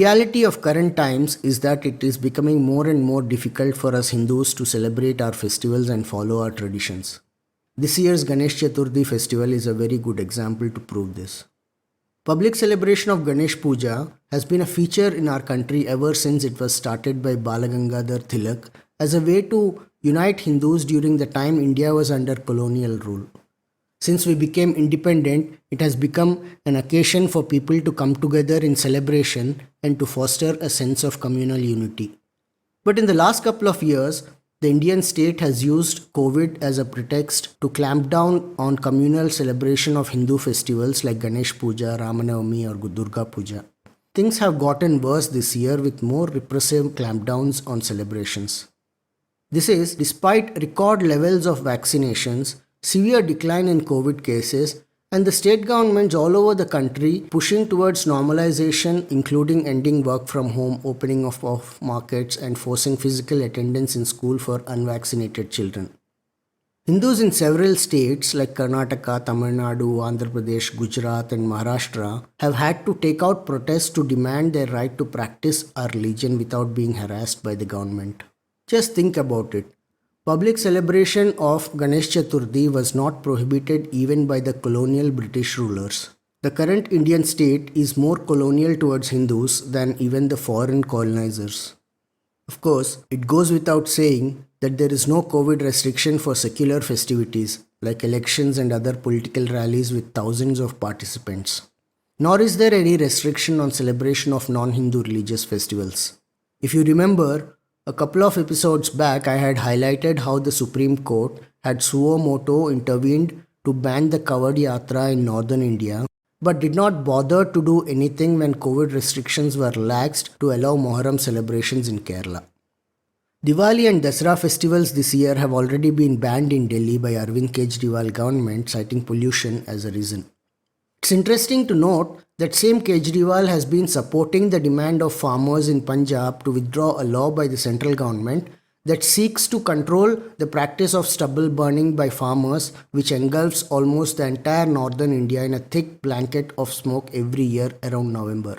Reality of current times is that it is becoming more and more difficult for us Hindus to celebrate our festivals and follow our traditions. This year's Ganesh Chaturthi festival is a very good example to prove this. Public celebration of Ganesh Puja has been a feature in our country ever since it was started by Balagangadhar Tilak as a way to unite Hindus during the time India was under colonial rule. Since we became independent, it has become an occasion for people to come together in celebration and to foster a sense of communal unity. But in the last couple of years, the Indian state has used COVID as a pretext to clamp down on communal celebration of Hindu festivals like Ganesh Puja, Ramanavami or Durga Puja. Things have gotten worse this year with more repressive clampdowns on celebrations. This is despite record levels of vaccinations, severe decline in COVID cases, and the state governments all over the country pushing towards normalization, including ending work from home, opening of markets, and forcing physical attendance in school for unvaccinated children. Hindus in several states like Karnataka, Tamil Nadu, Andhra Pradesh, Gujarat, and Maharashtra have had to take out protests to demand their right to practice our religion without being harassed by the government. Just think about it. Public celebration of Ganesh Chaturthi was not prohibited even by the colonial British rulers. The current Indian state is more colonial towards Hindus than even the foreign colonizers. Of course, it goes without saying that there is no COVID restriction for secular festivities like elections and other political rallies with thousands of participants. Nor is there any restriction on celebration of non-Hindu religious festivals. If you remember, a couple of episodes back, I had highlighted how the Supreme Court had suo moto intervened to ban the Kavad Yatra in northern India, but did not bother to do anything when COVID restrictions were relaxed to allow Moharram celebrations in Kerala. Diwali and Dasara festivals this year have already been banned in Delhi by Arvind Kejriwal government, citing pollution as a reason. It's interesting to note that same Kejriwal has been supporting the demand of farmers in Punjab to withdraw a law by the central government that seeks to control the practice of stubble burning by farmers, which engulfs almost the entire northern India in a thick blanket of smoke every year around November.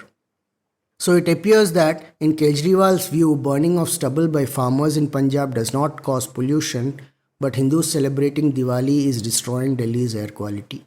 So it appears that in Kejriwal's view, burning of stubble by farmers in Punjab does not cause pollution, but Hindus celebrating Diwali is destroying Delhi's air quality.